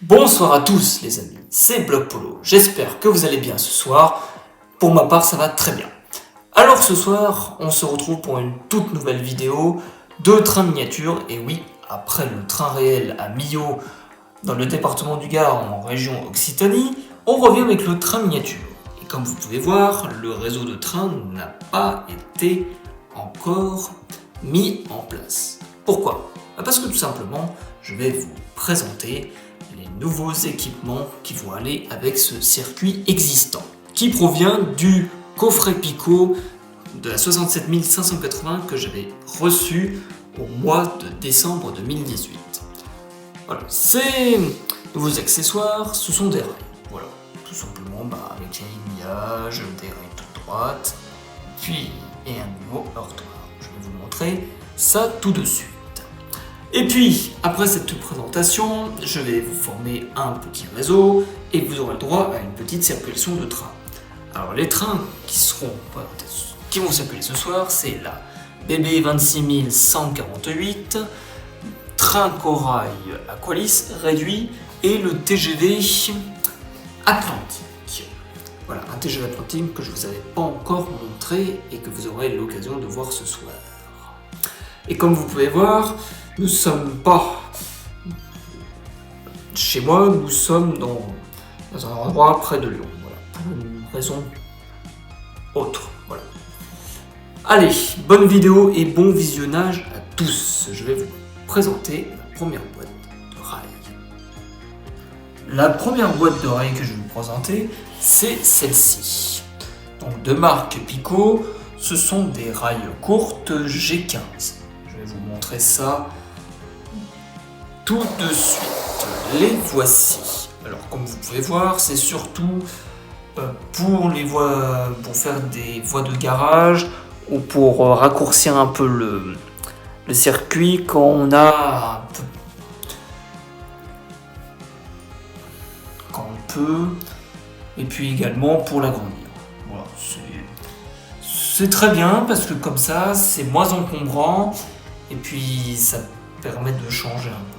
Bonsoir à tous les amis, c'est Bloc Polo, j'espère que vous allez bien ce soir, pour ma part ça va très bien. Alors ce soir, on se retrouve pour une toute nouvelle vidéo de train miniature, et oui, après le train réel à Millau, dans le département du Gard, en région Occitanie, on revient avec le train miniature. Et comme vous pouvez voir, le réseau de train n'a pas été encore mis en place. Pourquoi ? Parce que tout simplement, je vais vous présenter les nouveaux équipements qui vont aller avec ce circuit existant, qui provient du coffret Pico de la 67 580 que j'avais reçu au mois de décembre 2018. Voilà, ces nouveaux accessoires, ce sont des rails. Voilà, tout simplement avec un aiguillage, des rails toute droite, puis et un nouveau heurtoir. Je vais vous montrer ça tout de suite. Et puis, après cette présentation, je vais vous former un petit réseau et vous aurez le droit à une petite circulation de trains. Alors les trains qui vont circuler ce soir, c'est la BB 26148, train corail Aqualis réduit et le TGV Atlantique. Voilà, un TGV Atlantique que je ne vous avais pas encore montré et que vous aurez l'occasion de voir ce soir. Et comme vous pouvez voir, nous ne sommes pas chez moi, nous sommes dans un endroit près de Lyon, voilà, pour une raison autre. Voilà. Allez, bonne vidéo et bon visionnage à tous. Je vais vous présenter la première boîte de rails. La première boîte de rails que je vais vous présenter, c'est celle-ci. Donc de marque Pico, ce sont des rails courtes G15. Je vais vous montrer ça tout de suite. Les voici. Alors comme vous pouvez voir, c'est surtout pour faire des voies de garage ou pour raccourcir un peu le circuit quand on peut, et puis également pour l'agrandir. Voilà, c'est très bien parce que comme ça c'est moins encombrant et puis ça permet de changer un peu.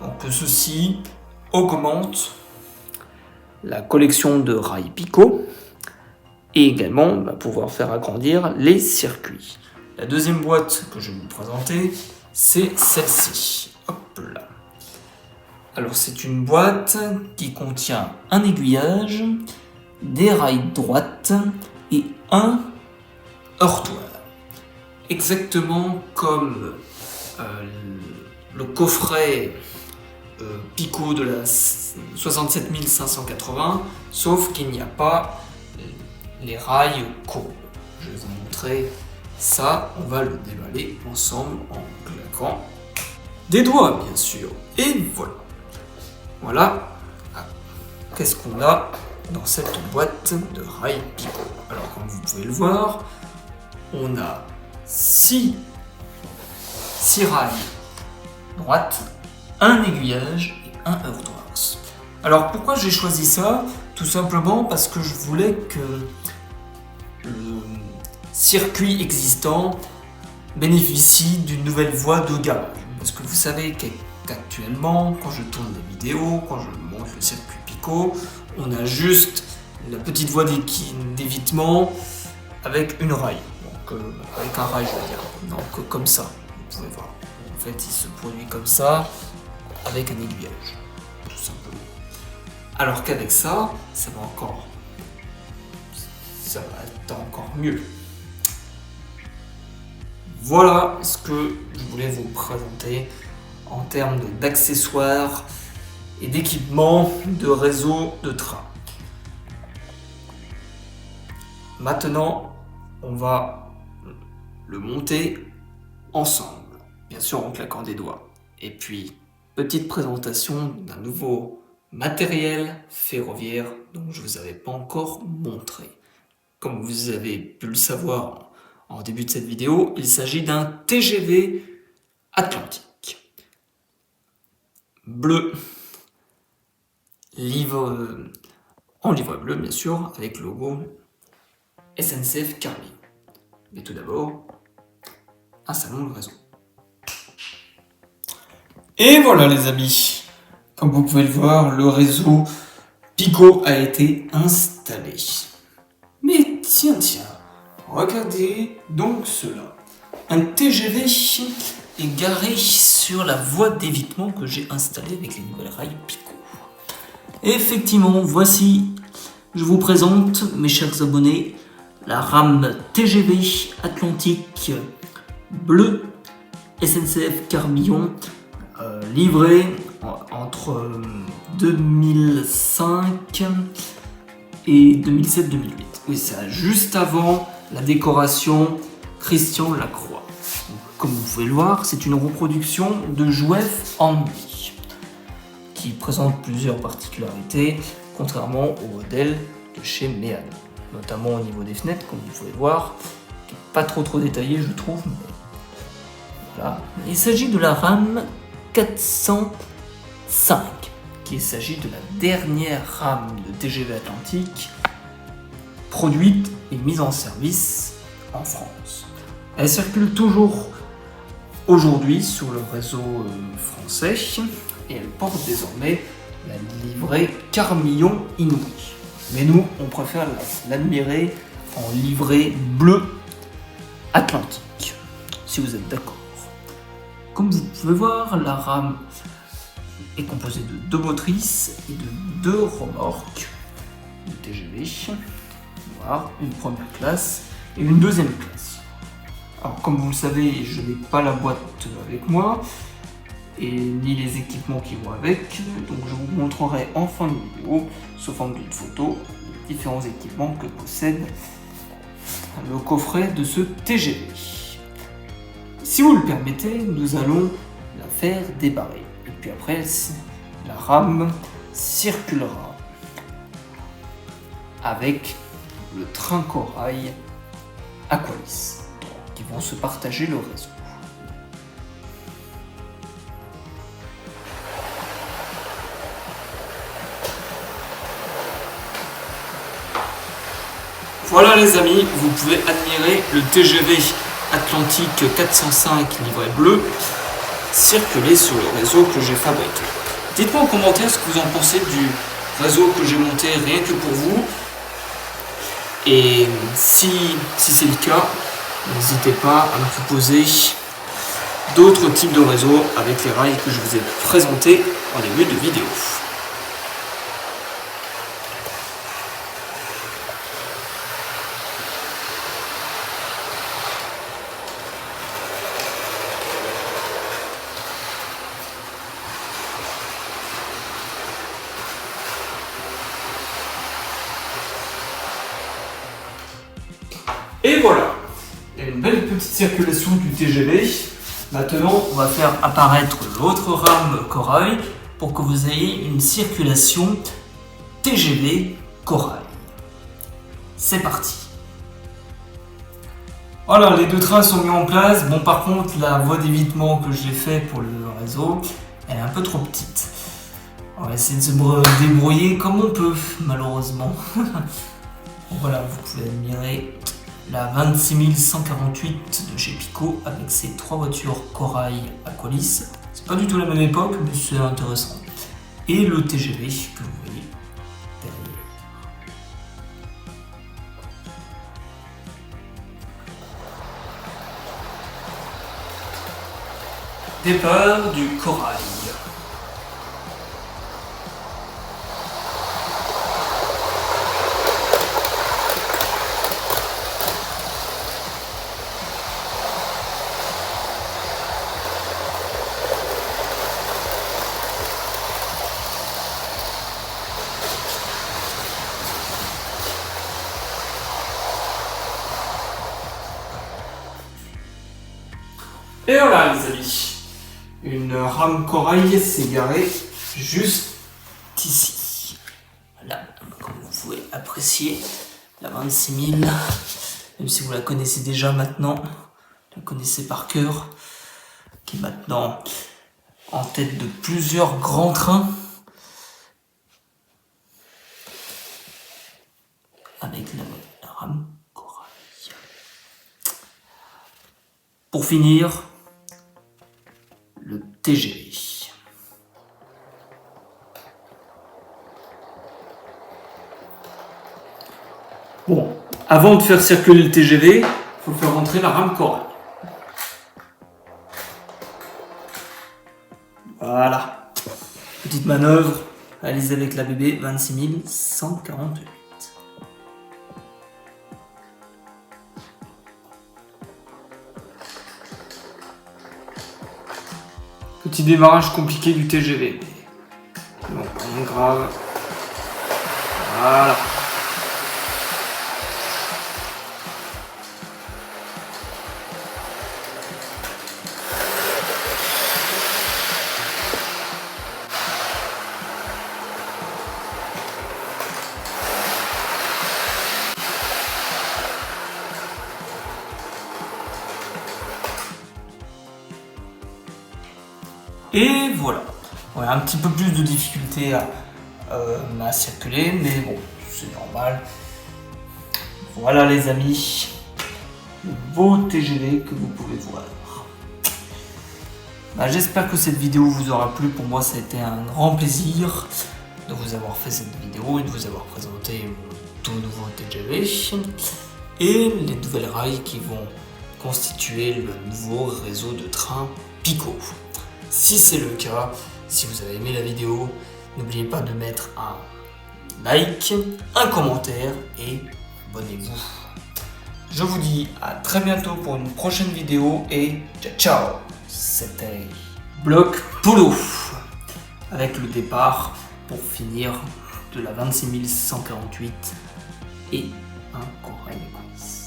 Donc ceci augmente la collection de rails Pico et également pouvoir faire agrandir les circuits. La deuxième boîte que je vais vous présenter, c'est celle-ci. Hop là. Alors c'est une boîte qui contient un aiguillage, des rails droites et un heurtoir. Exactement comme le coffret Pico de la 67 580, sauf qu'il n'y a pas les rails courbes. Je vais vous montrer ça, on va le déballer ensemble en claquant des doigts bien sûr. Et voilà. Voilà qu'est-ce qu'on a dans cette boîte de rails Pico. Alors comme vous pouvez le voir, on a 6 rails droites, un aiguillage et un heurtoir. Alors pourquoi j'ai choisi ça ? Tout simplement parce que je voulais que le circuit existant bénéficie d'une nouvelle voie de garage. Parce que vous savez qu'actuellement, quand je tourne des vidéos, quand je montre le circuit Pico, on a juste la petite voie d'évitement avec une rail. Donc avec un rail je veux dire. Donc comme ça, vous pouvez voir. En fait il se produit comme ça, avec un aiguillage, tout simplement. Alors qu'avec ça, ça va être encore mieux. Voilà ce que je voulais vous présenter en termes d'accessoires et d'équipements de réseau de train. Maintenant, on va le monter ensemble, bien sûr en claquant des doigts. Et puis, petite présentation d'un nouveau matériel ferroviaire dont je ne vous avais pas encore montré. Comme vous avez pu le savoir en début de cette vidéo, il s'agit d'un TGV Atlantique. Bleu, en livre bleu bien sûr, avec le logo SNCF Carly. Mais tout d'abord, installons le réseau. Et voilà les amis, Comme vous pouvez le voir, le réseau Pico a été installé. Mais tiens, regardez donc cela. Un TGV est garé sur la voie d'évitement que j'ai installée avec les nouvelles rails Pico. Effectivement, voici, je vous présente, mes chers abonnés, la rame TGV Atlantique bleue SNCF Carbillon, livrée entre 2005 et 2007-2008. Oui, ça, juste avant la décoration Christian Lacroix. Donc, comme vous pouvez le voir, c'est une reproduction de Jouef en nuit, qui présente plusieurs particularités, contrairement au modèle de chez Méane, notamment au niveau des fenêtres, comme vous pouvez voir, qui n'est pas trop détaillé, je trouve. Mais voilà. Il s'agit de la rame 405, qu'il s'agit de la dernière rame de TGV Atlantique produite et mise en service en France. Elle circule toujours aujourd'hui sur le réseau français et elle porte désormais la livrée Carmillon Inouï. Mais nous, on préfère l'admirer en livrée bleue Atlantique, si vous êtes d'accord. Comme vous pouvez voir, la rame est composée de 2 motrices et de 2 remorques de TGV. Voilà, une première classe et une deuxième classe. Alors, comme vous le savez, je n'ai pas la boîte avec moi et ni les équipements qui vont avec, donc je vous montrerai en fin de vidéo, sous forme d'une photo, les différents équipements que possède le coffret de ce TGV. Si vous le permettez, nous allons la faire débarrer. Et puis après, la rame circulera avec le train corail Aqualis, qui vont se partager le réseau. Voilà les amis, vous pouvez admirer le TGV Atlantique 405 livrée bleu circuler sur le réseau que j'ai fabriqué. Dites-moi en commentaire ce que vous en pensez du réseau que j'ai monté rien que pour vous. Et si c'est le cas, n'hésitez pas à me proposer d'autres types de réseaux avec les rails que je vous ai présentés en début de vidéo. Et voilà, il y a une belle petite circulation du TGV. Maintenant, on va faire apparaître l'autre rame corail pour que vous ayez une circulation TGV corail. C'est parti. Voilà, les 2 trains sont mis en place. Bon, par contre, la voie d'évitement que j'ai fait pour le réseau, elle est un peu trop petite. On va essayer de se débrouiller comme on peut, malheureusement. Voilà, vous pouvez admirer la 26148 de chez Pico avec ses 3 voitures corail Aqualis. C'est pas du tout la même époque, mais c'est intéressant. Et le TGV que vous voyez derrière. Départ du corail. Et voilà les amis, une rame corail s'est garée juste ici. Voilà, comme vous pouvez apprécier la 26 000, même si vous la connaissez déjà maintenant, vous la connaissez par cœur, qui est maintenant en tête de plusieurs grands trains, avec la rame corail. Pour finir, le TGV. Bon, avant de faire circuler le TGV, il faut faire rentrer la rame corail. Voilà. Petite manœuvre, réalisée avec la BB 26148. Petit démarrage compliqué du TGV. Bon, rien de grave. Voilà. Et voilà. Ouais, un petit peu plus de difficulté à circuler, mais bon, c'est normal. Voilà les amis, le beau TGV que vous pouvez voir. J'espère que cette vidéo vous aura plu. Pour moi, ça a été un grand plaisir de vous avoir fait cette vidéo et de vous avoir présenté mon tout nouveau TGV et les nouvelles rails qui vont constituer le nouveau réseau de trains Pico. Si c'est le cas, si vous avez aimé la vidéo, n'oubliez pas de mettre un like, un commentaire et abonnez-vous. Je vous dis à très bientôt pour une prochaine vidéo et ciao ciao. C'était Bloc Polo avec le départ pour finir de la 26148 et un corail quiz.